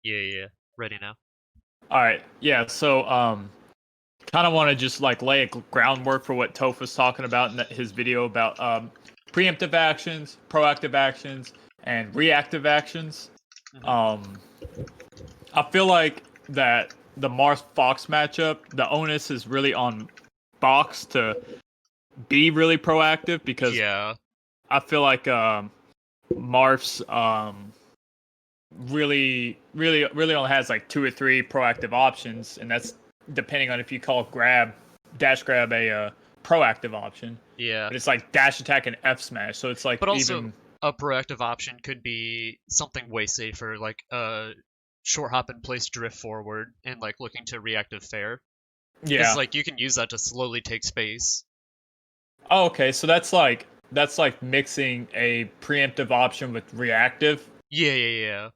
Yeah, yeah. Ready now. All right. Yeah. So, kind of want to just like lay a groundwork for what Toph was talking about in his video about preemptive actions, proactive actions, and reactive actions. Hmm. Um, I feel like that the Marth Fox matchup, the onus is really on Fox to be really proactive because Yeah. I feel like Marth's really only has like two or three proactive options, and that's depending on if you call dash grab a proactive option. Yeah. But it's like dash attack and F smash, so it's like But also, even a proactive option could be something way safer, like short hop and place drift forward and like looking to reactive fair. Because yeah. like you can use that to slowly take space. Oh, okay, so that's like mixing a preemptive option with reactive. Yeah, yeah, yeah.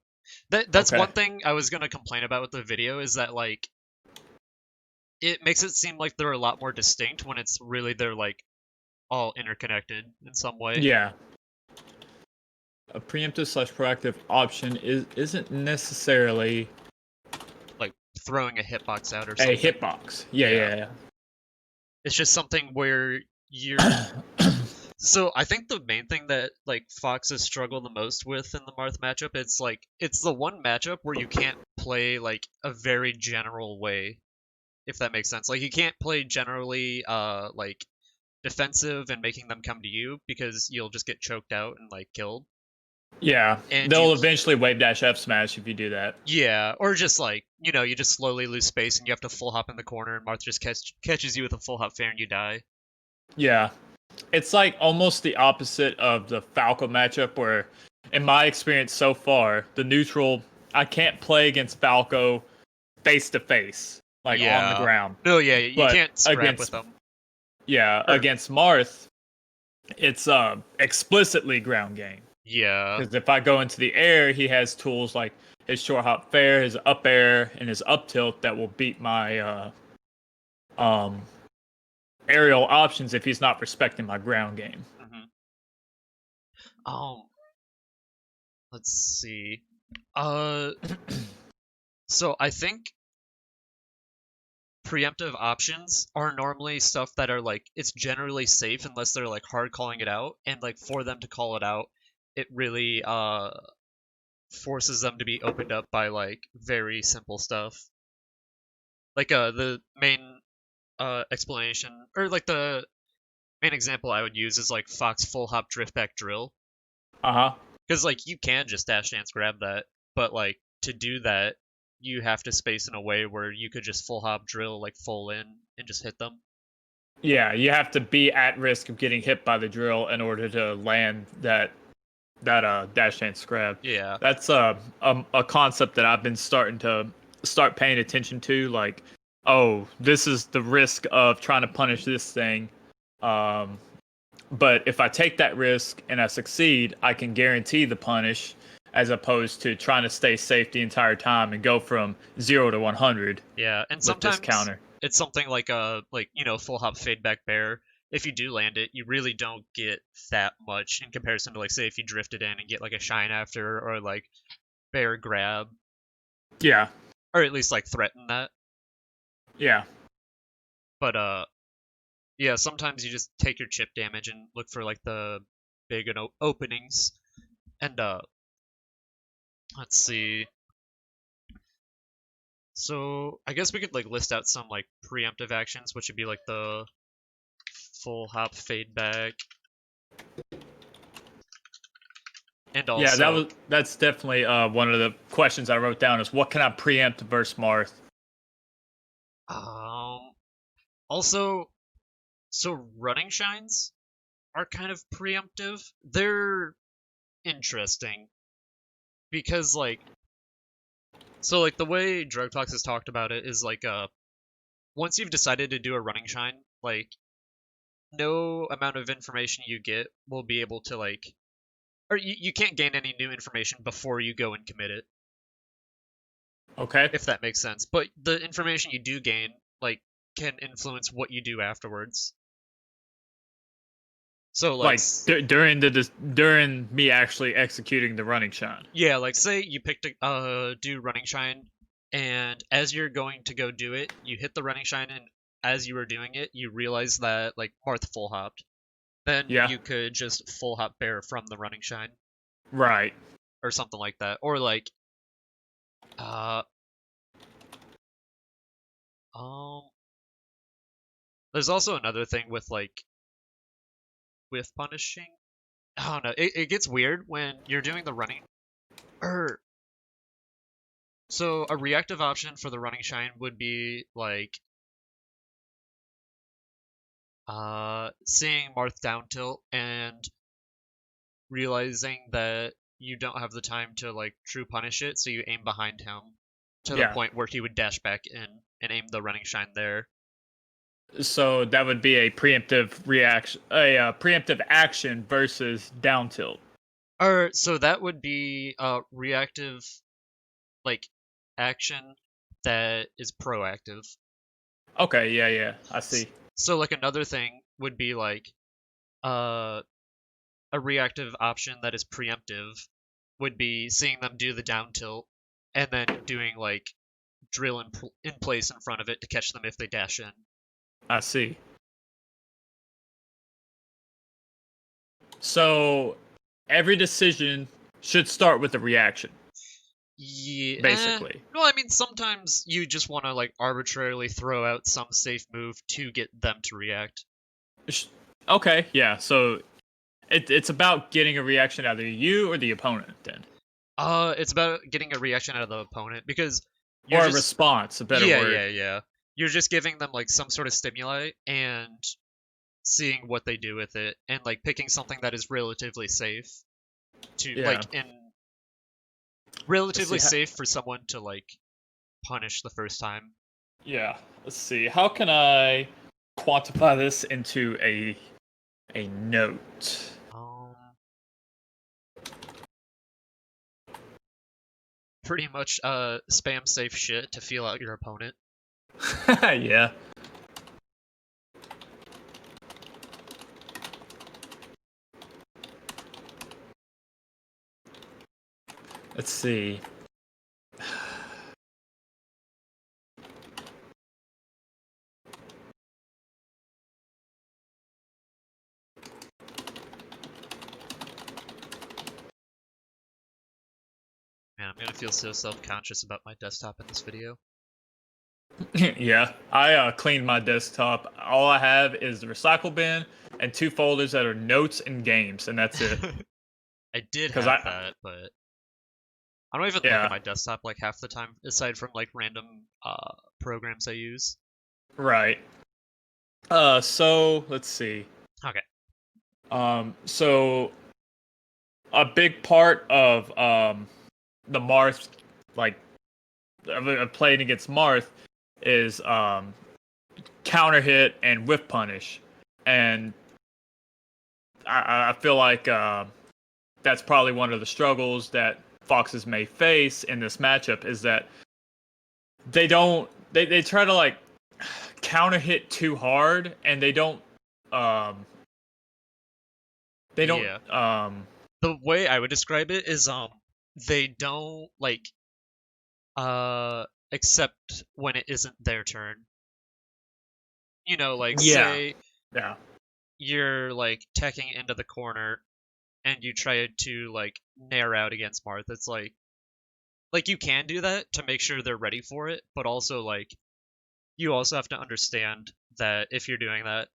That's Okay. one thing I was gonna complain about with the video is that like it makes it seem like they're a lot more distinct when it's really they're like all interconnected in some way. Yeah. A preemptive slash proactive option isn't necessarily Like throwing a hitbox out or a something. hitbox. Yeah, Yeah. yeah, It's just something where you're. yeah. So I think the main thing that like Foxes struggle the most with in the Marth matchup, it's like it's the one matchup where you can't play like a very general way, if that makes sense. Like you can't play generally like defensive and making them come to you because you'll just get choked out and like killed. Yeah, And you they'll eventually wave dash F smash if you do that. yeah, or just like, you just slowly lose space and you have to full hop in the corner and Marth just catches you with a full hop fair and you die. Yeah, it's like almost the opposite of the Falco matchup, where, in my experience so far, the neutral I can't play against Falco face to face, like on the Yeah. ground, No, yeah, you but can't scrap with against them. Or against Marth, it's explicitly ground game. yeah. Because if I go into the air, he has tools like his short hop fair, his up air, and his up tilt that will beat my um, aerial options if he's not respecting my ground game. Hmm. Um, let's see. Uh, so I think preemptive options are normally stuff that are like it's generally safe unless they're like hard calling it out, and like for them to call it out, it really forces them to be opened up by like very simple stuff. Like the main explanation or like the main example I would use is like Fox full hop drift back drill. Uh huh. Because like you can just dash dance grab that, but like to do that, you have to space in a way where you could just full hop drill like full in and just hit them. Yeah, you have to be at risk of getting hit by the drill in order to land that dash dance grab. Yeah. That's a concept that I've been starting to start paying attention to. Like, oh, this is the risk of trying to punish this thing. Um, but if I take that risk and I succeed, I can guarantee the punish, as opposed to trying to stay safe the entire time and go from 0 to 100 Yeah, and with this sometimes counter. it's something like a full hop fade back bear. If you do land it, you really don't get that much in comparison to like say if you drifted in and get like a shine after or like bear grab Yeah, or at least like threaten that. yeah. But yeah, sometimes you just take your chip damage and look for like the big openings. And let's see. So I guess we could like list out some like preemptive actions, which would be like the full hop fade back, and Yeah, also that's definitely one of the questions I wrote down is what can I preempt versus Marth? um also so running shines are kind of preemptive. They're interesting because like the way Drug Talks has talked about it is like once you've decided to do a running shine, like no amount of information you get will be able to like or you can't gain any new information before you go and commit it, Okay. if that makes sense. But the information you do gain like can influence what you do afterwards. So like, Like during me actually executing the running shine. yeah, like say you picked a do running shine, and as you're going to go do it, you hit the running shine, and as you were doing it, you realize that like Marth full hopped. Then Yeah. you could just full hop bear from the running shine Right. or something like that, or like uh um. There's also another thing with like with punishing. I don't know. It gets weird when you're doing the running. Er, so a reactive option for the running shine would be like seeing Marth down tilt and realizing that you don't have the time to like true punish it, so you aim behind him to the Yeah. point where he would dash back in and aim the running shine there. So that would be a preemptive reaction, preemptive action versus down tilt. Or so that would be a reactive like action that is proactive. Okay, yeah, yeah, I see. So like another thing would be like uh a reactive option that is preemptive would be seeing them do the down tilt and then doing like drill in place in front of it to catch them if they dash in. I see. So every decision should start with a reaction, Yeah. basically. No, I mean sometimes you just want to like arbitrarily throw out some safe move to get them to react. Okay, yeah. So it's about getting a reaction out of you or the opponent, then, It's about getting a reaction out of the opponent because you're or a just response, a better yeah, word. yeah, yeah. You're just giving them like some sort of stimuli and seeing what they do with it and like picking something that is relatively safe to Yeah. like in Let's relatively see. safe for someone to like punish the first time. Yeah. Let's see. How can I quantify this into a note? Um, pretty much spam safe shit to feel out your opponent. Yeah. Let's see. Man, I'm gonna feel so self-conscious about my desktop in this video. Yeah, I cleaned my desktop. All I have is the recycle bin and 2 folders that are notes and games, and that's it. I did Because have that, but I don't even look at yeah, my desktop like half the time, aside from like random programs I use. right. So let's see. Okay. So a big part of the Marth, like of playing against Marth, is counter hit and whiff punish, and I feel like that's probably one of the struggles that Foxes may face in this matchup is that they try to like counter hit too hard and um they don't Yeah. The way I would describe it is they don't like accept when it isn't their turn. You know, like yeah say yeah you're like teching into the corner and you try to like nair out against Marth. It's like you can do that to make sure they're ready for it, but also like you also have to understand that if you're doing that,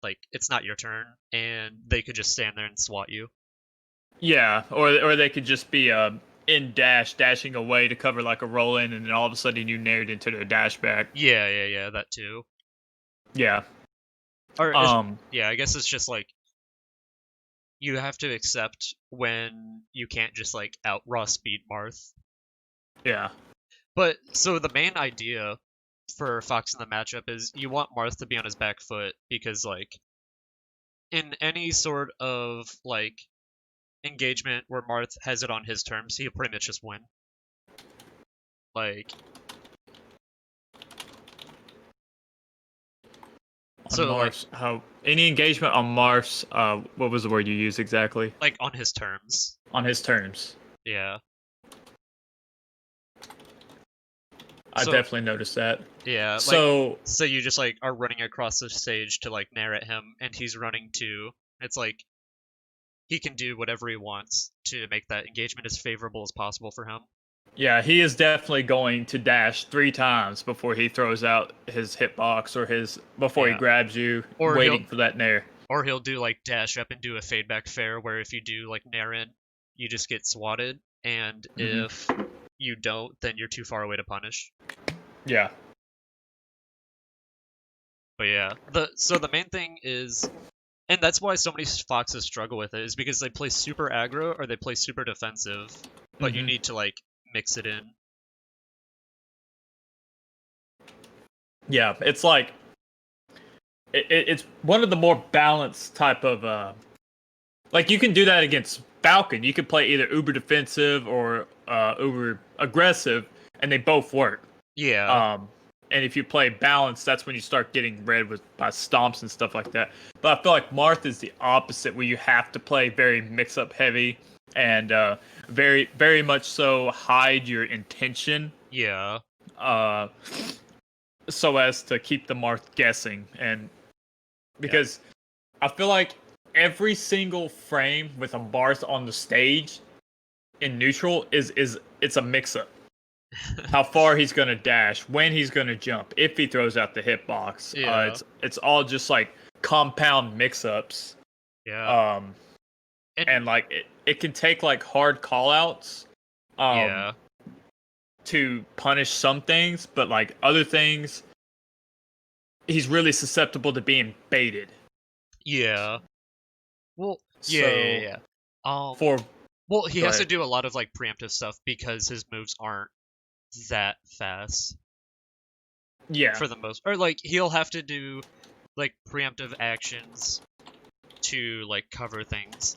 like it's not your turn and they could just stand there and swat you. yeah or they could just be in dashing away to cover like a roll in and then all of a sudden you nared into their dash back. Yeah, yeah, yeah, that too. Yeah. Or um yeah, I guess it's just like you have to accept when you can't just like out raw speed Marth. yeah But so the main idea for Fox in the matchup is you want Marth to be on his back foot because like in any sort of like engagement where Marth has it on his terms, he'll pretty much just win. Like On So like Marth's, how any engagement on Marth's, what was the word you used exactly? on his terms. On his terms. Yeah. I So definitely noticed that. yeah, like So say you just like are running across the stage to like nair at him and he's running too. It's like he can do whatever he wants to make that engagement as favorable as possible for him. yeah, he is definitely going to dash 3 times before he throws out his hitbox or his before he Yeah. grabs you, Or he'll waiting for that nair. or he'll do like dash up and do a fade back fair where if you do like nair in, you just get swatted, and Hmm. if you don't, then you're too far away to punish. Yeah. But yeah, the main thing is, and that's why so many foxes struggle with it, is because they play super aggro or they play super defensive, but you Hmm. need to like mix it in. Yeah, it's like it's one of the more balanced type of like you can do that against Falcon. You could play either uber defensive or uber aggressive, and they both work. Yeah, Um, and if you play balance, that's when you start getting red with by stomps and stuff like that. But I feel like Marth is the opposite, where you have to play very mix-up heavy and very, very much so hide your intention, yeah, uh, so as to keep the Marth guessing. And yeah, because I feel like every single frame with a Marth on the stage in neutral is it's a mix-up. How far he's gonna dash, when he's gonna jump, if he throws out the hitbox. yeah, It's all just like compound mix-ups. yeah, Um, and and like it can take like hard callouts, um, yeah, to punish some things, but like other things, he's really susceptible to being baited. yeah. Well, yeah, yeah, yeah, So yeah. for Well, he go has to ahead. do a lot of like preemptive stuff because his moves aren't that fast Yeah. for the most, or like he'll have to do like preemptive actions to like cover things.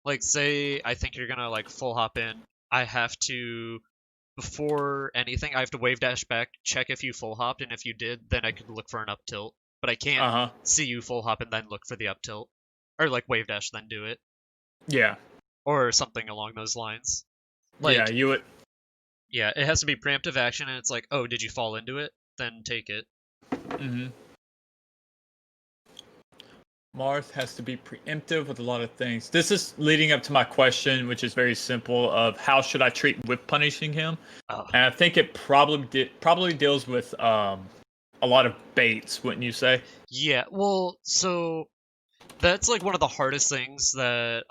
Like say I think you're gonna like full hop in, I have to, before anything, I have to wave dash back, check if you full hopped, and if you did, then I could look for an up tilt. But I can't Uh huh. see you full hop and then look for the up tilt, or like wave dash then do it, Yeah. or something along those lines. Yeah. Like You would. yeah, it has to be preemptive action, and it's like, oh, did you fall into it? Then take it. Hmm. Marth has to be preemptive with a lot of things. This is leading up to my question, which is very simple: of how should I treat whip punishing him? Oh, And I think it probably deals with a lot of baits, wouldn't you say? yeah. Well, so that's like one of the hardest things that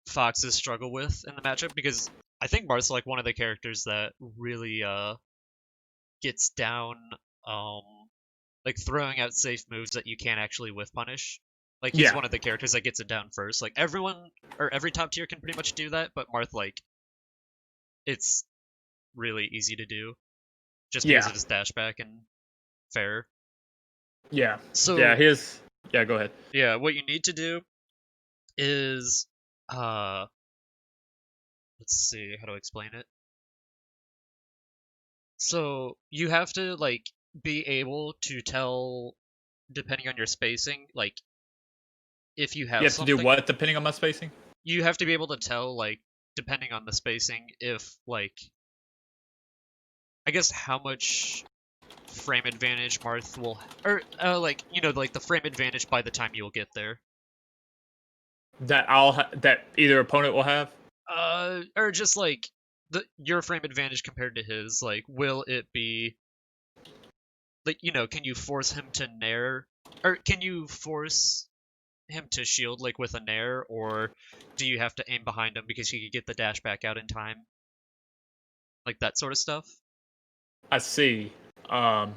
foxes struggle with in the matchup because I think Marth's like one of the characters that really gets down um like throwing out safe moves that you can't actually whiff punish. Like he's Yeah, one of the characters that gets it down first. Like everyone or every top tier can pretty much do that, but Marth like it's really easy to do just because yeah, of his dash back and fair. yeah, yeah. So His yeah. Go ahead. yeah, what you need to do is uh let's see how to explain it. So you have to like be able to tell, depending on your spacing, like if you You have have to do something, what depending on my spacing? you have to be able to tell like depending on the spacing if like I guess how much frame advantage Marth will, or like you know like the frame advantage by the time you will get there. That either opponent will have. Or just like the your frame advantage compared to his, like will it be like you know can you force him to nair, or can you force him to shield like with a nair, or do you have to aim behind him because he could get the dash back out in time, like that sort of stuff. I see.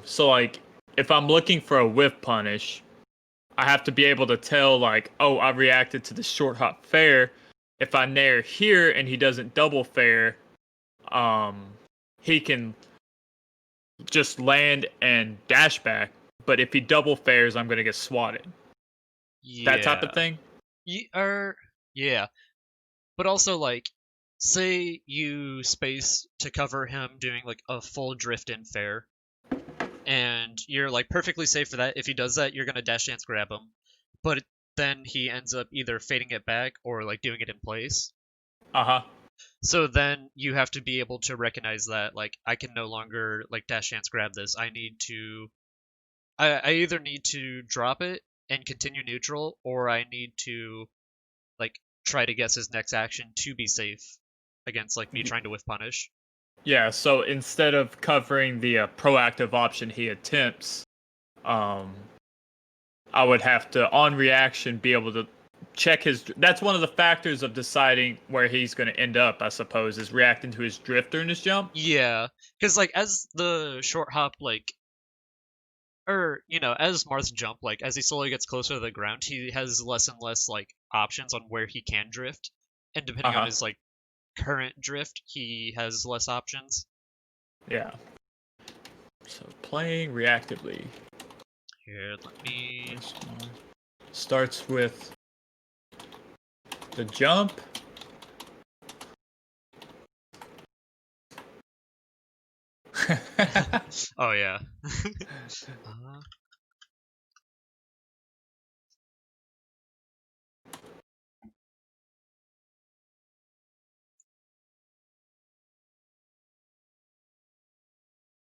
So like, if I'm looking for a whiff punish, I have to be able to tell like, oh, I reacted to the short hop fair. If I nair here and he doesn't double fair, um, he can just land and dash back. But if he double fares, I'm gonna get swatted. That type of Yeah. thing. Or yeah, but also like say you space to cover him doing like a full drift in fair, and you're like perfectly safe for that. If he does that, you're gonna dash dance grab him, but then he ends up either fading it back or like doing it in place. Uh-huh. So then you have to be able to recognize that like I can no longer like dash dance grab this. I either need to drop it and continue neutral, or I need to like try to guess his next action to be safe against like me trying to whiff punish. Yeah, so instead of covering the proactive option he attempts, um, I would have to, on reaction, be able to check his. That's one of the factors of deciding where he's going to end up, I suppose, is reacting to his drift during his jump. Yeah, because like as the short hop like or as Marth's jump, like as he slowly gets closer to the ground, he has less and less like options on where he can drift, and Uh depending on huh. his like current drift, he has less options. Yeah. So playing reactively. Here, let me. This one starts with the jump. Oh yeah. uh,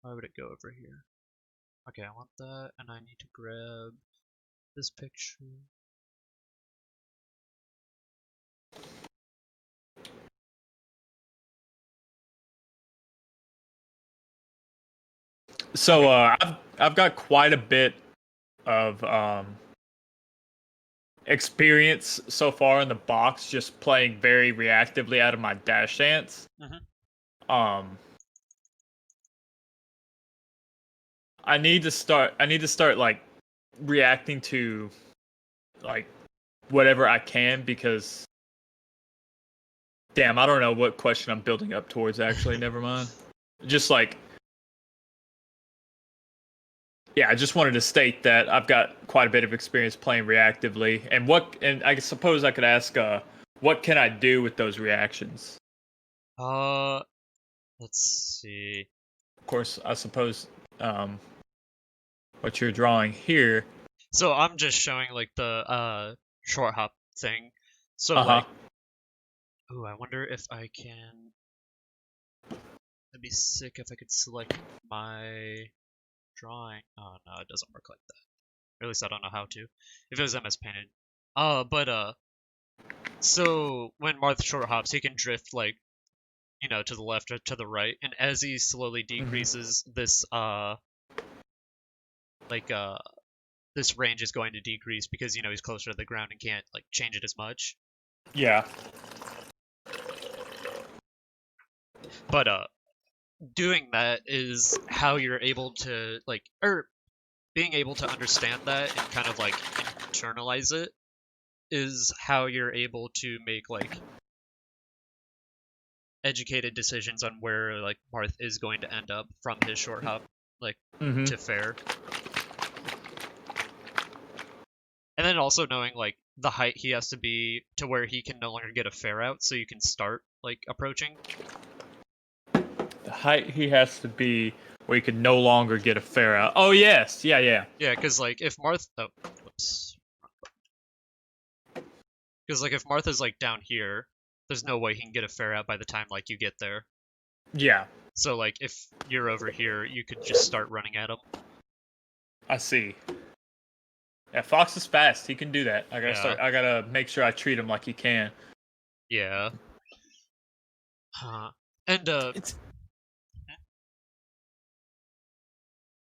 why would it go over here? Okay, I want that, and I need to grab this picture. So Okay. I've got quite a bit of experience so far in the box, just playing very reactively out of my dash dance. hmm Um, I need to start like reacting to like whatever I can because damn, I don't know what question I'm building up towards actually, never mind. Just like yeah, I just wanted to state that I've got quite a bit of experience playing reactively and I suppose I could ask what can I do with those reactions? uh, let's see. Of course, I suppose um what you're drawing here. So I'm just showing like the short hop thing. So Uh-huh. like, ooh, I wonder if I can. It'd be sick if I could select my drawing. Oh no, it doesn't work like that. Or at least I don't know how to. If it was MS Painted. But so when Marth short hops, he can drift like to the left or to the right, and as he slowly Mhm. decreases, like uh this range is going to decrease because he's closer to the ground and can't like change it as much. Yeah. But doing that is how you're able to like or being able to understand that and kind of like internalize it is how you're able to make like educated decisions on where like Marth is going to end up from his short hop like Mhm. to fair. And then also knowing like the height he has to be to where he can no longer get a fair out so you can start like approaching. The height he has to be where he can no longer get a fair out. Oh yes, yeah, yeah. Yeah, because like if Marth whoops. Because like if Martha's like down here, there's no way he can get a fair out by the time like you get there. Yeah, So like if you're over here, you could just start running at him. I see. Yeah, Fox is fast. He can do that. Yeah. I gotta make sure I treat him like he can. Yeah. Huh. And It's.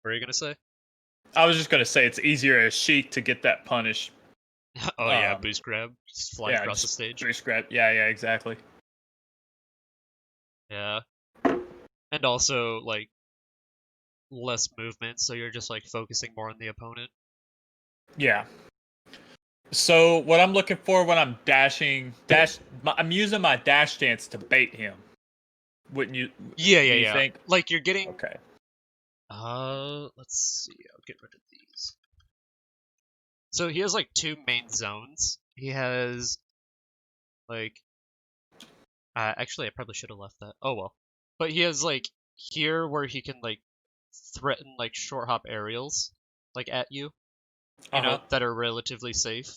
what are you gonna say? I was just gonna say it's easier as Sheik to get that punish. Oh yeah, Um, boost grab, just fly yeah, across the just stage. boost grab. Yeah, yeah, exactly. Yeah. And also like less movement, so you're just like focusing more on the opponent. Yeah. So what I'm looking for when I'm I'm using my dash dance to bait him. Wouldn't you? Yeah, Do yeah, you yeah. think? Like you're getting Okay. let's see. I'll get rid of these. So he has like two main zones. He has like actually I probably should have left that. Oh well. But he has like here where he can like threaten like short hop aerials like at you, Uh-huh. that are relatively safe.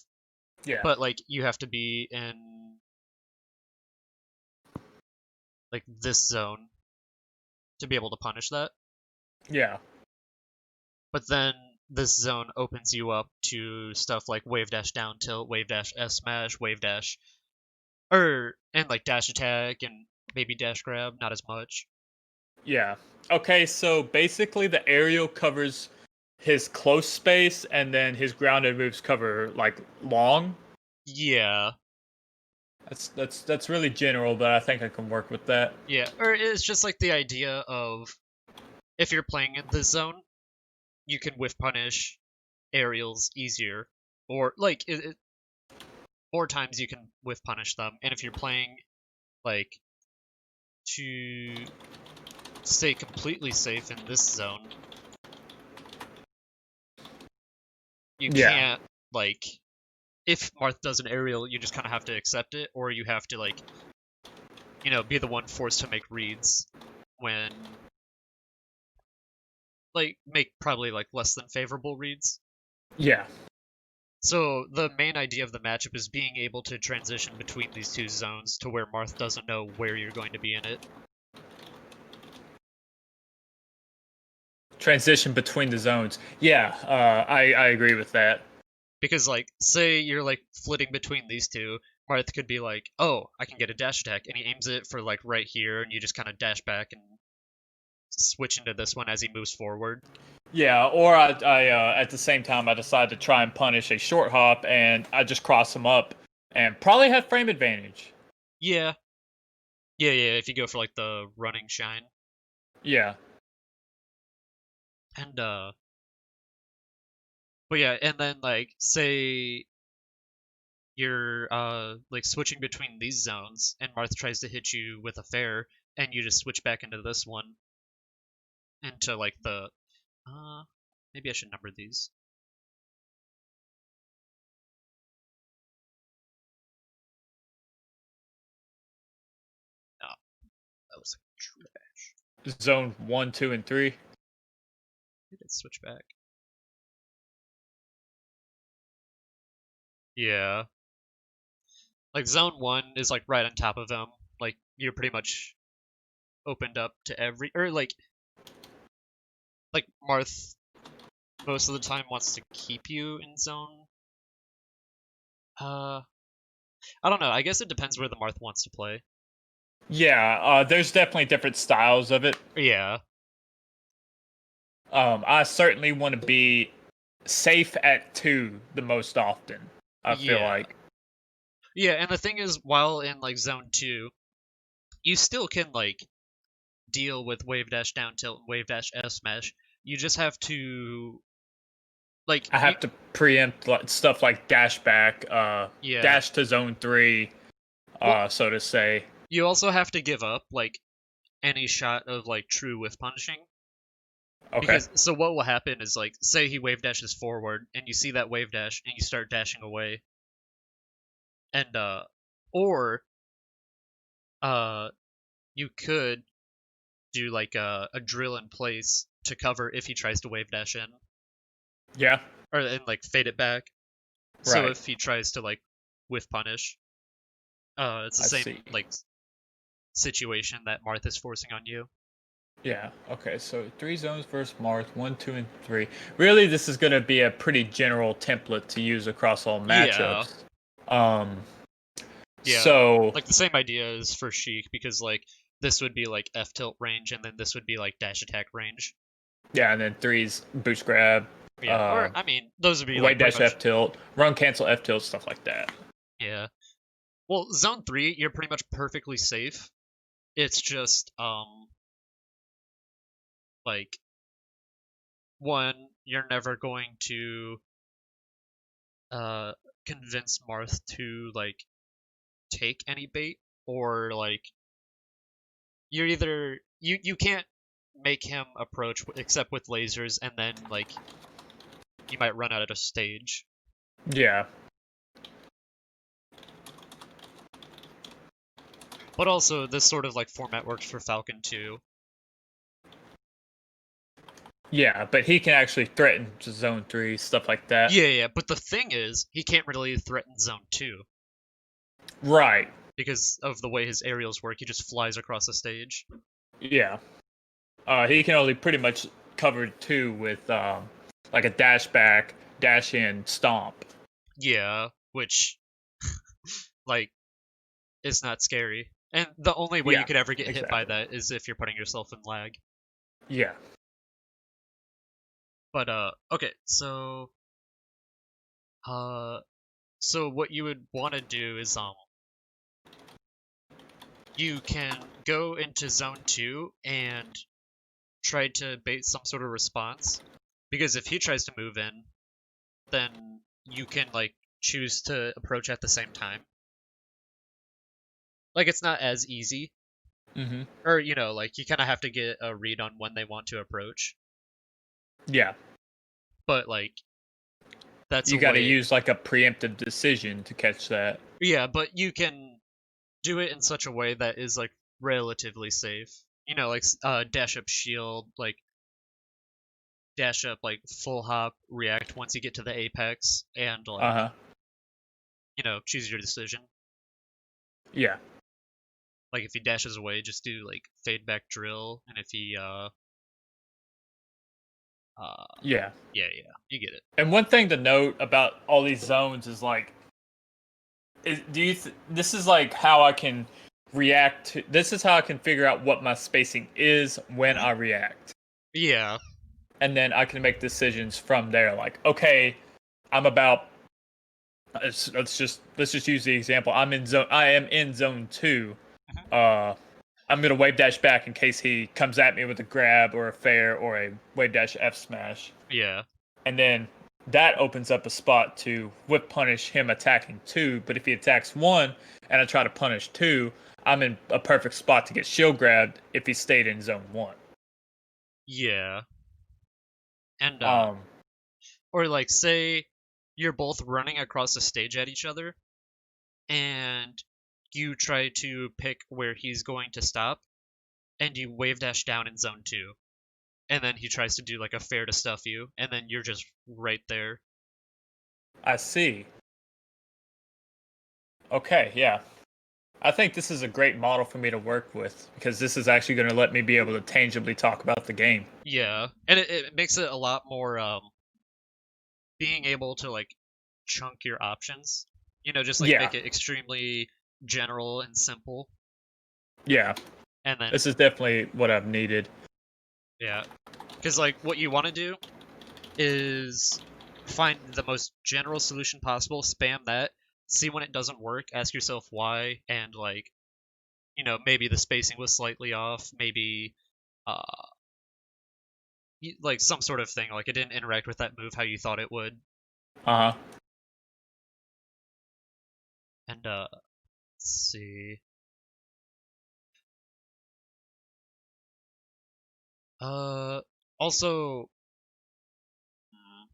Yeah. But like you have to be in like this zone to be able to punish that. Yeah. But then this zone opens you up to stuff like wave dash down tilt, wave dash S smash, wave dash, and like dash attack and maybe dash grab, not as much. Yeah. Okay, so basically the aerial covers his close space and then his grounded moves cover like long. Yeah, That's really general, but I think I can work with that. yeah. Or it's just like the idea of if you're playing in this zone, you can whiff punish aerials easier, or like more times you can whiff punish them. And if you're playing like to stay completely safe in this zone, you Yeah. can't like if Marth does an aerial, you just kind of have to accept it, or you have to like be the one forced to make reads when like make probably like less than favorable reads. Yeah. So the main idea of the matchup is being able to transition between these two zones to where Marth doesn't know where you're going to be in it. Transition between the zones. Yeah, I agree with that. Because like say you're like flitting between these two, Marth could be like, "Oh, I can get a dash attack," and he aims it for like right here, and you just kind of dash back and switch into this one as he moves forward. Yeah, or I at the same time I decide to try and punish a short hop, and I just cross him up, and probably have frame advantage. Yeah, yeah. If you go for like the running shine, Yeah, and but yeah, and then like say you're like switching between these zones, and Marth tries to hit you with a fair, and you just switch back into this one, into like the uh maybe I should number these. Oh, that was trash. zone 1, 2, and 3. Did it switch back? Yeah. Like zone one is like right on top of him. Like you're pretty much opened up to every or like Marth most of the time wants to keep you in zone. Uh I don't know. I guess it depends where the Marth wants to play. Yeah, there's definitely different styles of it. Yeah. I certainly want to be safe at 2 the most often. I feel Yeah. like. Yeah, and the thing is while in like zone 2, you still can like deal with wave dash down tilt and wave dash S smash. You just have to like I you have to preempt stuff like dash back, yeah. dash to zone 3, Well, so to say. you also have to give up like any shot of like true whiff punishing. Okay. Because so what will happen is like say he wave dashes forward and you see that wave dash and you start dashing away and or uh you could do like a drill in place to cover if he tries to wave dash in Yeah. or and like fade it back. So Right. if he tries to like whiff punish, it's the I same see. like situation that Marth is forcing on you. Yeah. Okay. So 3 zones versus Marth, 1, 2, and 3. Really, this is going to be a pretty general template to use across all Yeah. matchups. Um. Yeah. So Like the same idea is for Sheik because like this would be like F tilt range and then this would be like dash attack range. yeah, and then 3's boost grab, Yeah, or I mean, those would be like white pretty dash much F tilt, run cancel F tilt, stuff like that. yeah. Well, zone 3, you're pretty much perfectly safe. It's just like one, you're never going to uh convince Marth to like take any bait or like you're either you can't make him approach except with lasers and then like you might run out of stage. Yeah. But also this sort of like format works for Falcon too. Yeah, but he can actually threaten to zone 3, stuff like that. Yeah, but the thing is, he can't really threaten Zone 2 Right. because of the way his aerials work. He just flies across the stage. Yeah. He can only pretty much cover 2 with like a dash back, dash in, stomp. Yeah, which, like, is not scary. And the only way you Yeah, could ever get hit by exactly. that is if you're putting yourself in lag. Yeah. But, okay, uh, so what you would want to do is, you can go into Zone 2 and try to bait some sort of response. Because if he tries to move in, then you can, like, choose to approach at the same time. Like, it's not as easy. Hmm. Or, like, you kind of have to get a read on when they want to approach. Yeah. But, like, that's a You got to way. use like a preemptive decision to catch that. Yeah, but you can do it in such a way that is, like, relatively safe. Like, dash up shield, like, dash up, like, full hop, react once you get to the apex, and, Uh like, huh. choose your decision. Yeah. Like, if he dashes away, just do, like, fade back drill, and if he, Yeah. yeah, you get it. And one thing to note about all these zones is like, this is like how I can react to, this is how I can figure out what my spacing is when I react. Yeah, And then I can make decisions from there. Like, okay, I'm about let's just use the example. I am in zone 2. mhm, Uh I'm gonna wave dash back in case he comes at me with a grab or a fair or a wave dash F smash. yeah, And then that opens up a spot to whip punish him attacking 2. But if he attacks 1 and I try to punish 2, I'm in a perfect spot to get shield grabbed if he stayed in zone 1. yeah. And, Um, or, like, say you're both running across the stage at each other, and you try to pick where he's going to stop, and you wave dash down in zone 2. And then he tries to do, like, a fair to stuff you, and then you're just right there. I see. Okay, yeah. I think this is a great model for me to work with because this is actually going to let me be able to tangibly talk about the game. Yeah, and it makes it a lot more, being able to, like, chunk your options. Just, like, Yeah, make it extremely general and simple. yeah. And then, This is definitely what I've needed. yeah. Because, like, what you want to do is find the most general solution possible, spam that, see when it doesn't work, ask yourself why, and, like, maybe the spacing was slightly off, maybe, uh, like, some sort of thing, like, it didn't interact with that move how you thought it would. Uh huh. And, let's see. Uh, Also, mm,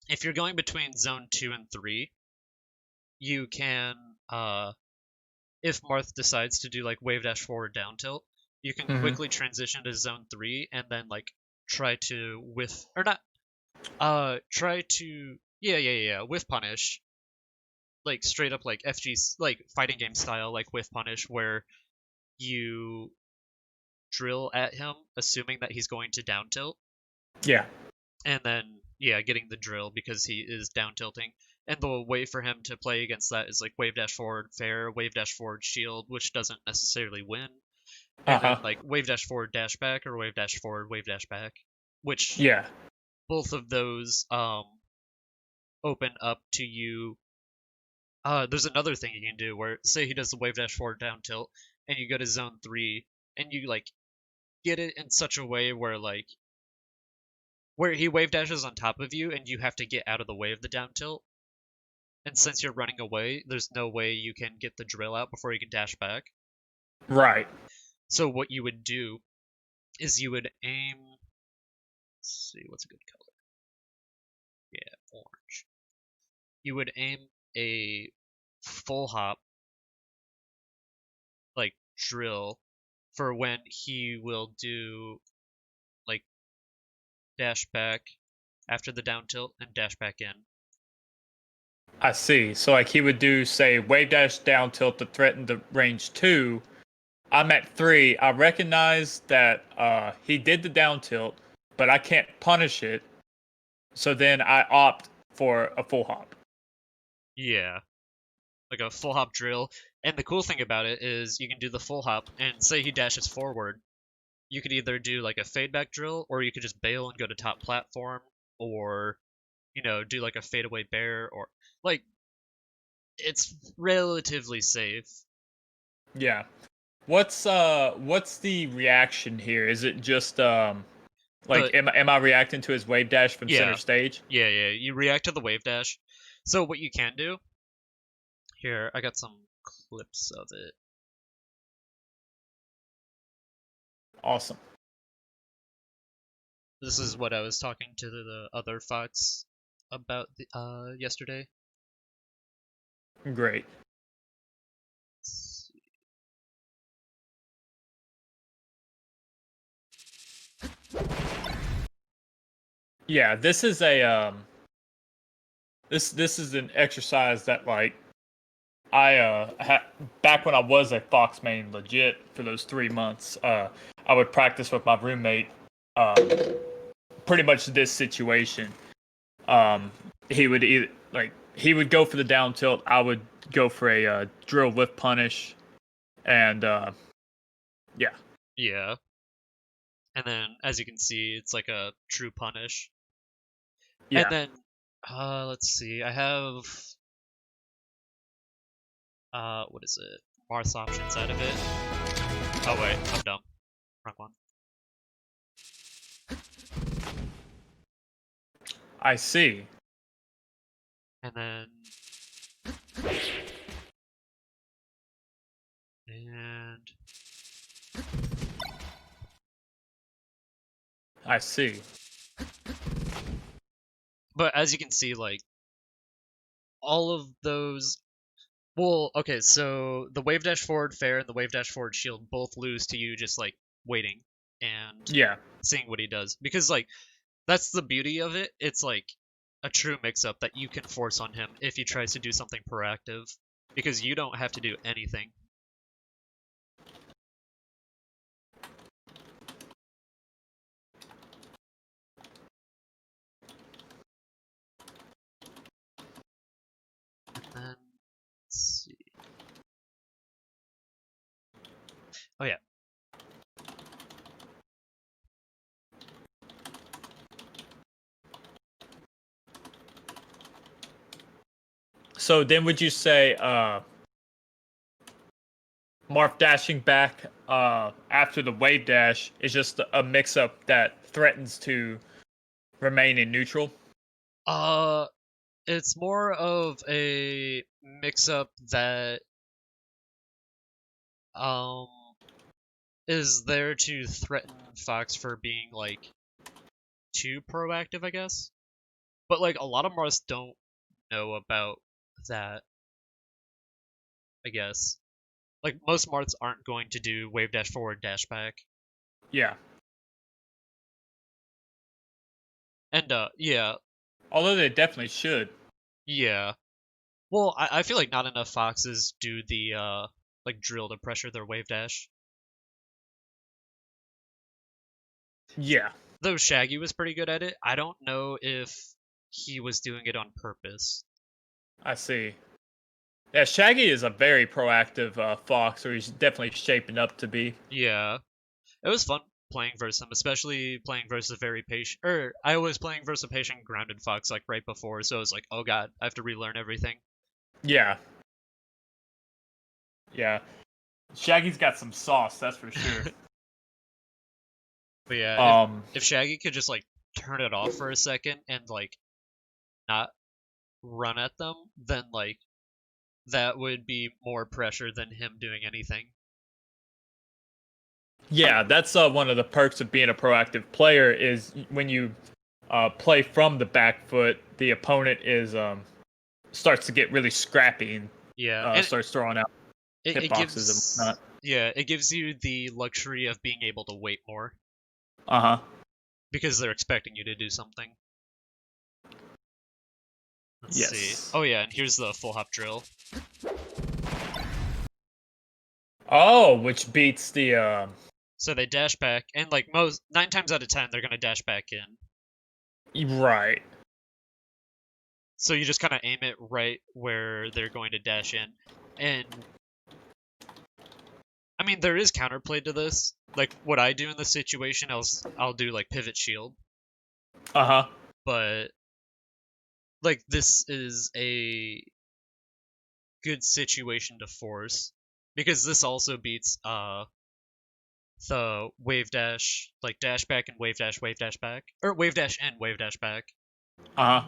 if you're going between zone 2 and 3, you can, if Marth decides to do, like, wave dash forward down tilt, you can Hmm. quickly transition to zone 3 and then, like, try to whiff, or not, try to, yeah, whiff punish, like, straight up, like, FG, like, fighting game style, like, whiff punish, where you drill at him, assuming that he's going to down tilt, Yeah. and then, yeah, getting the drill because he is down tilting. And the way for him to play against that is, like, wave dash forward fair, wave dash forward shield, which doesn't necessarily win, Uh and then, huh. like, wave dash forward dash back, or wave dash forward wave dash back, which Yeah. both of those open up to you. There's another thing you can do where, say he does the wave dash forward down tilt, and you go to zone 3, and you, like, get it in such a way where, like, where he wave dashes on top of you and you have to get out of the way of the down tilt. And since you're running away, there's no way you can get the drill out before you can dash back. Right. So what you would do is you would aim. Let's see, what's a good color? Yeah, orange. You would aim a full hop, like, drill, for when he will do, like, dash back after the down tilt, and dash back in. I see. So like he would do say wave dash down tilt to threaten the range 2. I'm at 3. I recognize that he did the down tilt, but I can't punish it. So then I opt for a full hop. Yeah, like a full hop drill. And the cool thing about it is you can do the full hop, and say he dashes forward, you could either do like a fade back drill, or you could just bail and go to top platform, or do like a fadeaway bear, or like it's relatively safe. Yeah. What's the reaction here? Is it just The like am I reacting to his wave dash from center yeah, stage? yeah, you react to the wave dash. So what you can do here, I got some clips of it. Awesome. This is what I was talking to the other Fox about yesterday. Great. Yeah, this is a this is an exercise that like I back when I was a Fox main legit for those 3 months, I would practice with my roommate pretty much this situation. He would either like he would go for the down tilt, I would go for a drill lift punish, and yeah. Yeah. And then, as you can see, it's like a true punish. And Yeah. then, let's see, I have, what is it? Marth option side of it. Oh wait, I'm dumb. Wrong one. I see. And then, and I see. but as you can see, like all of those. Well, okay, so the wave dash forward fair and the wave dash forward shield both lose to you just like waiting and Yeah. seeing what he does, because like that's the beauty of it. It's like a true mix-up that you can force on him if he tries to do something proactive, because you don't have to do anything. And then, let's see. Oh yeah. So then would you say Marth dashing back after the wave dash is just a mix up that threatens to remain in neutral? Uh, it's more of a mix-up that um is there to threaten Fox for being like too proactive, I guess. But like a lot of Mars don't know about that, I guess. Like most Marths aren't going to do wave dash forward dash back. Yeah. And yeah, Although they definitely should. yeah. Well, I feel like not enough Foxes do the like drill to pressure their wave dash. Yeah. Though Shaggy was pretty good at it, I don't know if he was doing it on purpose. I see. Yeah, Shaggy is a very proactive fox, or he's definitely shaping up to be. Yeah. It was fun playing versus him, especially playing versus a very patient. Or I was playing versus a patient grounded fox like right before, so I was like, oh god, I have to relearn everything. Yeah. Yeah. Shaggy's got some sauce, that's for sure. But yeah, um if Shaggy could just like turn it off for a second and like not run at them, then like that would be more pressure than him doing anything. Yeah, that's one of the perks of being a proactive player is when you play from the back foot, the opponent is starts to get really scrappy and Yeah, and starts throwing out it hitboxes and gives whatnot. yeah, it gives you the luxury of being able to wait more. Uh huh. because they're expecting you to do something. Let's see. Yes. Oh yeah, and here's the full hop drill. Oh, which beats the So they dash back, and like most 9 times out of 10, they're gonna dash back in. right. So you just kind of aim it right where they're going to dash in, and I mean there is counterplay to this. Like what I do in this situation, I'll do like pivot shield, Uh-huh. but like this is a good situation to force because this also beats the wave dash, like dash back and wave dash back, or wave dash and wave dash back. Uh-huh.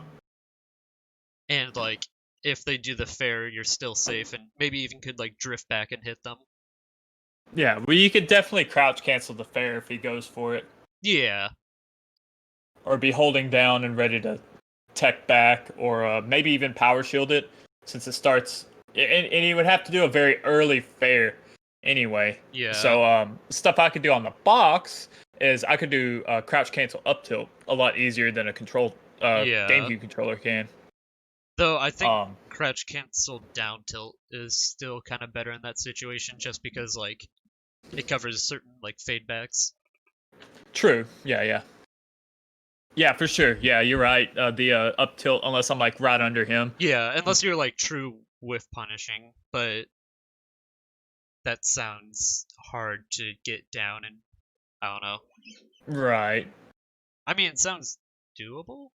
And like if they do the fair, you're still safe, and maybe even could like drift back and hit them. Yeah, well, you could definitely crouch cancel the fair if he goes for it. Yeah, Or be holding down and ready to tech back, or maybe even power shield it, since it starts. And you would have to do a very early fair anyway. yeah, So stuff I could do on the box is I could do crouch cancel up tilt a lot easier than a control yeah. GameCube controller can. Though I think Um, crouch cancel down tilt is still kind of better in that situation, just because like it covers certain like fade backs. True. Yeah, yeah. Yeah, for sure. Yeah, you're right. The up tilt, unless I'm like right under him. Yeah, unless you're like true whiff punishing, but that sounds hard to get down, and I don't know. Right. I mean, it sounds doable.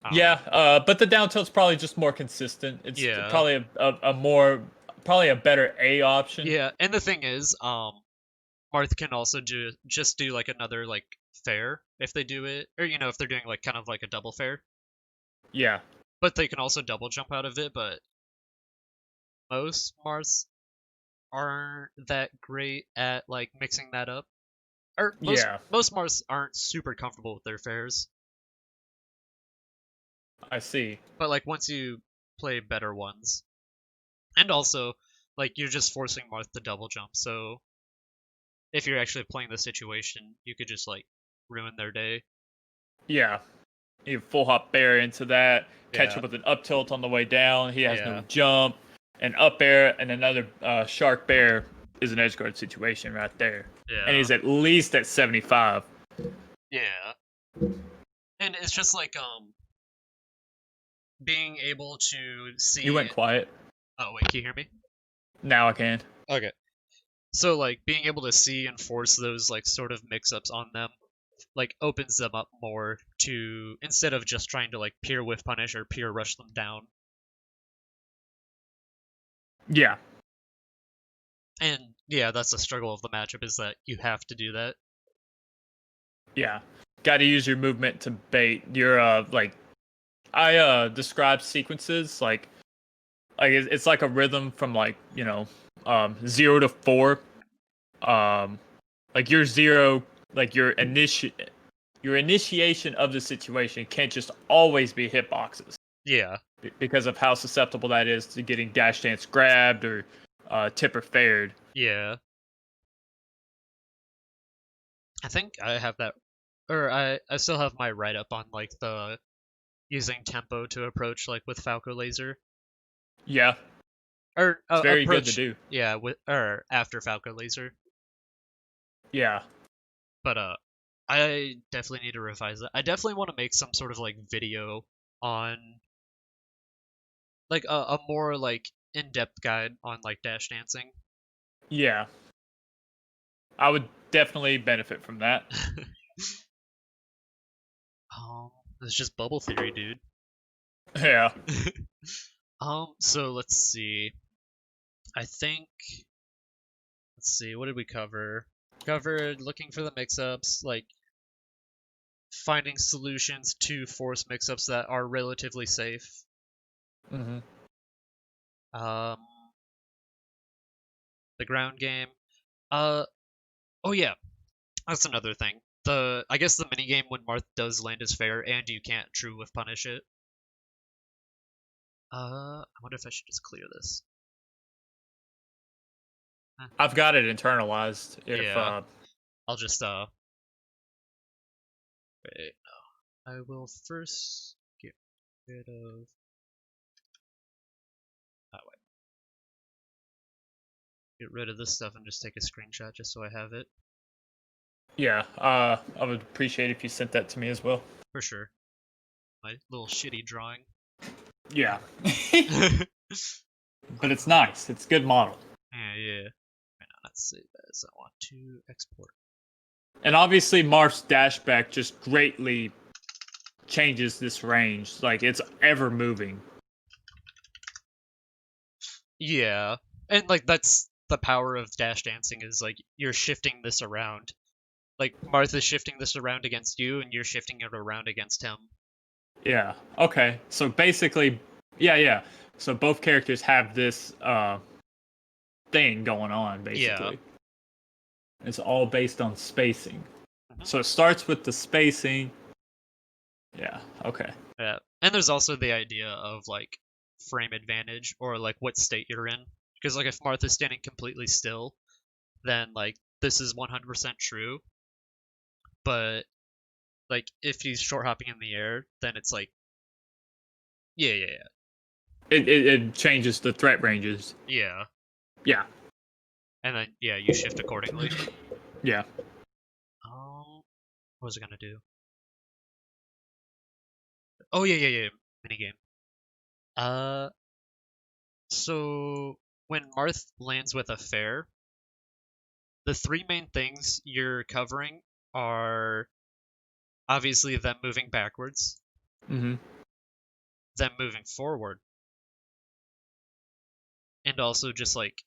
I don't Yeah, know. but the down tilt's probably just more consistent. It's Yeah, probably a more, probably a better A option. yeah, and the thing is, Marth can also just do like another like fair if they do it, or if they're doing like kind of like a double fair, Yeah. but they can also double jump out of it. But most Marths aren't that great at like mixing that up, or most Yeah, most Marths aren't super comfortable with their fairs. I see. But like once you play better ones, and also like you're just forcing Marth to double jump, so if you're actually playing the situation, you could just like ruin their day. Yeah. You full hop bear into that, catch Yeah, him with an up tilt on the way down. He has no yeah, jump, an up air, and another shark bear is an edge guard situation right there. And yeah, he's at least at 75. yeah. And it's just like being able to You see. went quiet. Oh wait, can you hear me? Now I can. Okay. So like being able to see and force those like sort of mix-ups on them like opens them up more to instead of just trying to like pure whiff punish or pure rush them down. Yeah. And yeah, that's the struggle of the matchup is that you have to do that. Yeah. Got to use your movement to bait. Your like I describe sequences like it's like a rhythm from like 0 to 4. Um, like your zero, like your initiation of the situation can't just always be hitboxes Yeah. because of how susceptible that is to getting dash dance grabbed or tipper fared. Yeah. I think I have that or I still have my write up on like the using tempo to approach like with Falco laser Yeah, or it's very good to approach do. yeah with or after Falco laser. Yeah, But I definitely need to revise that. I definitely want to make some sort of like video on like a more like in-depth guide on like dash dancing. yeah, I would definitely benefit from that. um it's just bubble theory, dude. Yeah, So let's see. I think let's see, what did we cover? Covered looking for the mix-ups, like finding solutions to force mix-ups that are relatively safe. hmm Um the ground game. Uh oh yeah, that's another thing. I guess the minigame when Marth does land is fair and you can't true with punish it. I wonder if I should just clear this. I've got it internalized. If Yeah, I'll just Wait, no. I will first get rid of. Oh, wait. Get rid of this stuff and just take a screenshot just so I have it. Yeah, I would appreciate if you sent that to me as well. For sure. My little shitty drawing. Yeah. But it's nice. It's a good model. Yeah. Wait, no, let's save as. I want to export. And obviously, Marth's dashback just greatly changes this range. Like, it's ever moving. Yeah. And, like, that's the power of dash dancing is, like, you're shifting this around. Like, Martha's shifting this around against you, and you're shifting it around against him. Yeah. Okay. So basically, yeah. So both characters have this thing going on, basically. Yeah. It's all based on spacing. Mm-hmm. So it starts with the spacing. Yeah. Okay. Yeah. And there's also the idea of, like, frame advantage, or, like, what state you're in. Because, like, if Martha's standing completely still, then, like, this is 100% true. But, like, if he's short hopping in the air, then it's like, yeah. It changes the threat ranges. Yeah. Yeah. And then, yeah, you shift accordingly. Yeah. What was it gonna do? Oh, yeah. Minigame. So when Marth lands with a fair, the three main things you're covering are obviously them moving backwards, Mm-hmm. them moving forward, and also just like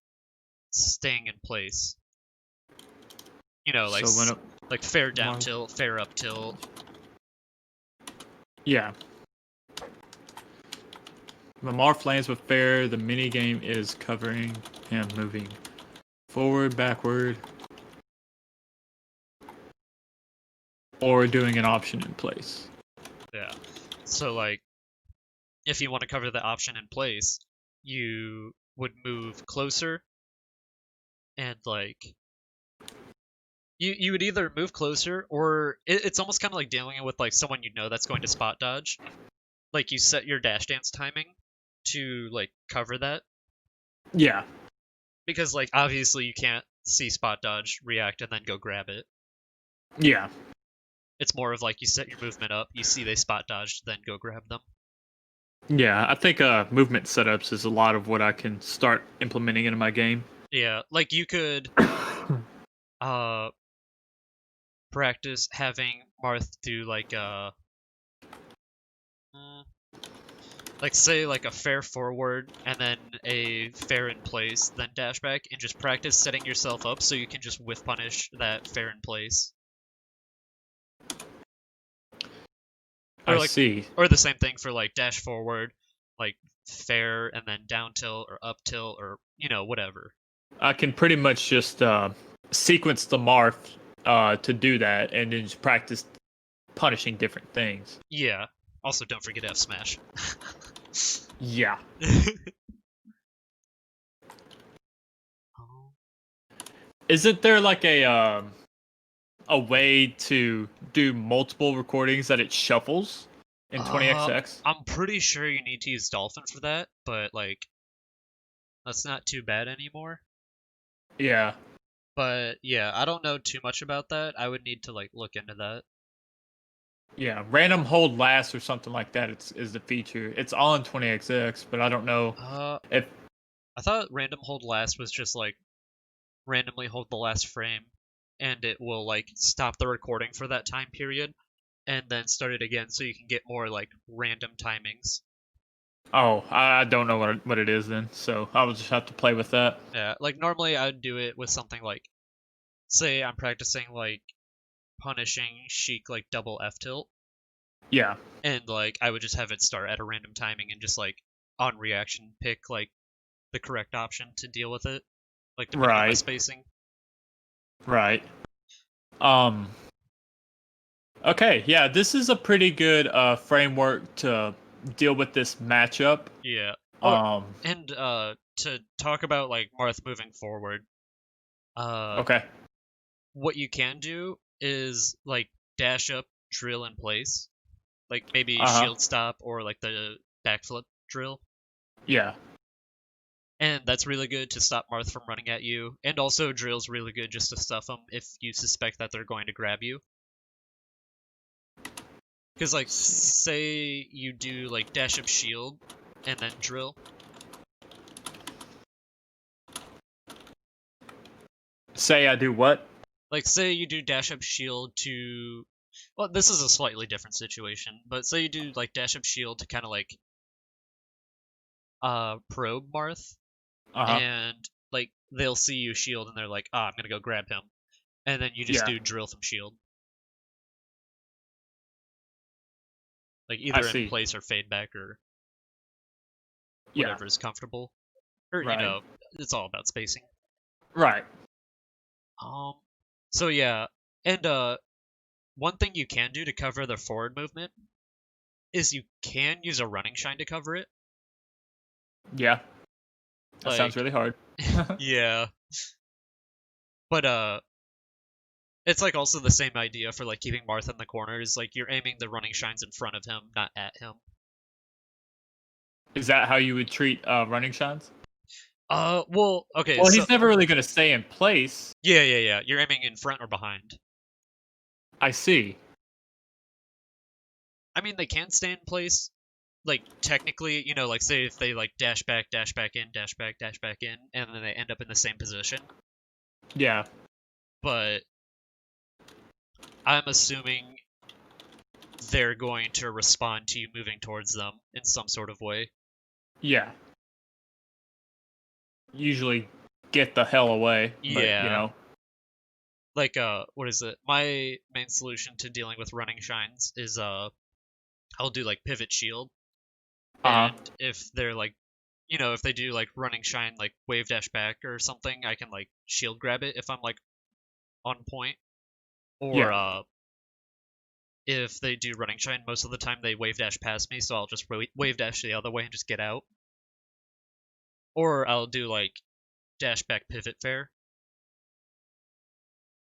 staying in place. You know, like so like fair down tilt, fair up tilt. Yeah. When Marth lands with fair, the minigame is covering him moving forward, backward, or doing an option in place. Yeah. So, like, if you want to cover the option in place, you would move closer and, like, you would either move closer or it's almost kind of like dealing with, like, someone you know that's going to spot dodge. Like, you set your dash dance timing to, like, cover that. Yeah. Because, like, obviously you can't see spot dodge, react, and then go grab it. Yeah. It's more of like you set your movement up, you see they spot dodged, then go grab them. Yeah, I think movement setups is a lot of what I can start implementing into my game. Yeah, like you could practice having Marth do like say like a fair forward and then a fair in place, then dash back, and just practice setting yourself up so you can just whiff punish that fair in place. Or I see. Or the same thing for like dash forward, like fair and then down tilt or up tilt or whatever. I can pretty much just sequence the Marth to do that, and then just practice punishing different things. Yeah. Also, don't forget F smash. Yeah. Isn't there like a way to do multiple recordings that it shuffles in 20XX? I'm pretty sure you need to use Dolphin for that, but like that's not too bad anymore. Yeah. But yeah, I don't know too much about that. I would need to like look into that. Yeah, random hold last or something like that is the feature. It's on 20XX, but I don't know if I thought random hold last was just like randomly hold the last frame and it will like stop the recording for that time period and then start it again so you can get more like random timings. Oh, I don't know what it is then, so I will just have to play with that. Yeah, like normally I'd do it with something like, say I'm practicing like punishing Sheik like double F tilt. Yeah. And like I would just have it start at a random timing and just like on reaction pick like the correct option to deal with it, like depending on my spacing. Right. Okay, yeah, this is a pretty good framework to deal with this matchup. Yeah. And to talk about like Marth moving forward. Okay. What you can do is like dash up drill in place, like maybe Uh huh. shield stop or like the backflip drill. Yeah. And that's really good to stop Marth from running at you. And also drill's really good just to stuff them if you suspect that they're going to grab you. Because like Let's see. say you do like dash up shield and then drill. Say I do what? Like say you do dash up shield to, well, this is a slightly different situation, but say you do like dash up shield to kind of like probe Marth, Uh huh. and like they'll see you shield and they're like, ah, I'm gonna go grab him, and then you just Yeah. do drill from shield, like I either in see. place or fade back or Yeah. whatever is comfortable, or Right. it's all about spacing. Right. Um, so yeah, and one thing you can do to cover their forward movement is you can use a running shine to cover it. Yeah. That sounds Like, really hard. yeah, but it's like also the same idea for like keeping Marth in the corners. Like you're aiming the running shines in front of him, not at him. Is that how you would treat running shots? Well, okay, Well, so he's never really going to stay in place. yeah. You're aiming in front or behind. I see. I mean, they can stay in place. Like technically, like say if they like dash back in, dash back in, and then they end up in the same position. Yeah. But I'm assuming they're going to respond to you moving towards them in some sort of way. Yeah. Usually get the hell away, but Yeah. Like what is it? My main solution to dealing with running shines is I'll do like pivot shield, uh-huh. and if they're like if they do like running shine like wave dash back or something, I can like shield grab it if I'm like on point. Or Yeah. if they do running shine, most of the time they wave dash past me, so I'll just wave dash the other way and just get out. Or I'll do like dash back pivot fair,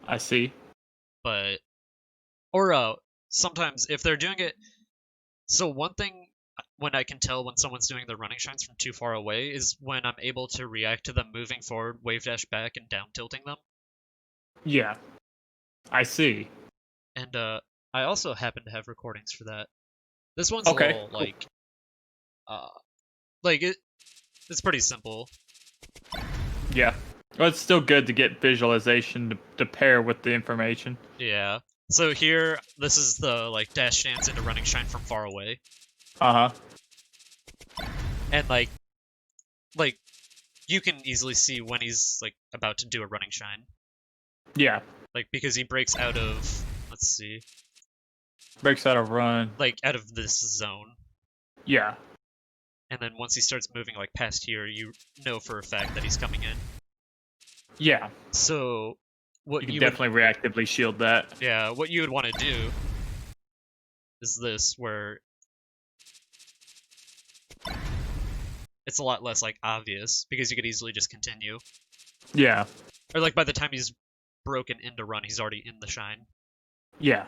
I see. but or sometimes if they're doing it. So one thing when I can tell when someone's doing the running shines from too far away is when I'm able to react to them moving forward, wave dash back, and down tilting them. Yeah. I see. And I also happen to have recordings for that. This one's a Okay. little Cool. uh like it's pretty simple. Yeah. Well, it's still good to get visualization to pair with the information. Yeah. So here, this is the like dash dance into running shine from far away, Uh huh. and like you can easily see when he's like about to do a running shine, Yeah. like because he breaks out of, let's see, Breaks out a run. like out of this zone, Yeah. and then once he starts moving like past here, you know for a fact that he's coming in. Yeah. So what You can you would, definitely reactively shield that. yeah, what you would want to do is this, where it's a lot less like obvious because you could easily just continue, Yeah. or like by the time he's broken into run, he's already in the shine. Yeah.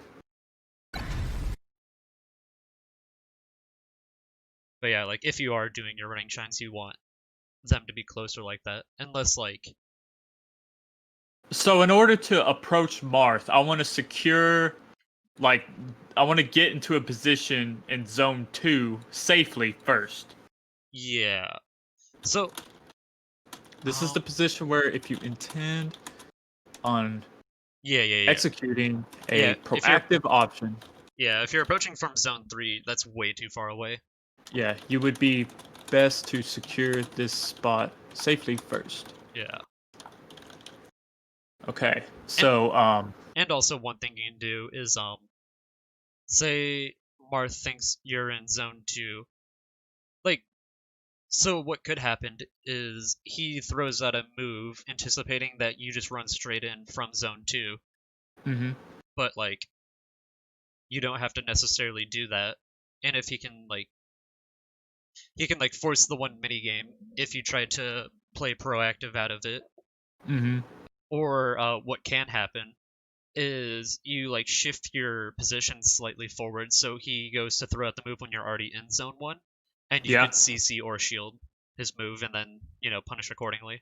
But yeah, like if you are doing your running shines, you want them to be closer like that, unless like So in order to approach Marth, I want to secure, like, I want to get into a position in zone 2 safely first. yeah. So This is the position where if you intend on yeah. executing a Yeah, proactive option, if you're approaching from zone 3, that's way too far away. yeah, you would be best to secure this spot safely first. Yeah. Okay. So And also one thing you can do is say Marth thinks you're in zone 2. Like, so what could happen is he throws out a move anticipating that you just run straight in from zone 2, mhm. but like you don't have to necessarily do that. And if he can like force the one mini game if you try to play proactive out of it. Mhm. Or what can happen is you like shift your position slightly forward so he goes to throw out the move when you're already in zone one, and you Yeah. could CC or shield his move and then punish accordingly.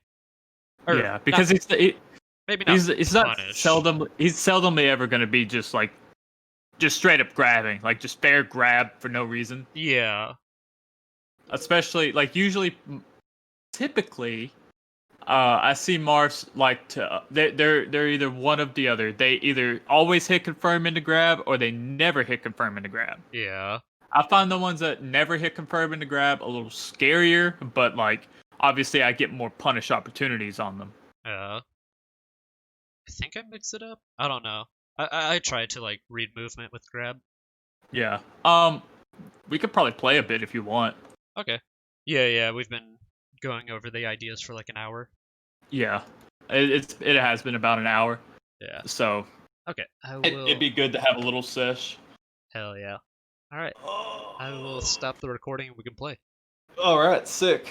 Or Yeah, not, because maybe not he's not punish. he's seldomly ever going to be just like just straight up grabbing, like just fair grab for no reason. Yeah, Especially like usually, typically, I see Marths like to they're either one of the other. They either always hit confirm into grab or they never hit confirm into grab. yeah, I find the ones that never hit confirm into grab a little scarier, but like obviously I get more punish opportunities on them. yeah. I think I mixed it up. I don't know. I tried to like read movement with grab. Yeah. We could probably play a bit if you want. Okay. Yeah. We've been going over the ideas for like an hour. Yeah. It has been about an hour, Yeah. so Okay. I it'd will. be good to have a little sesh. Hell yeah. All right. I will stop the recording and we can play. All right, sick.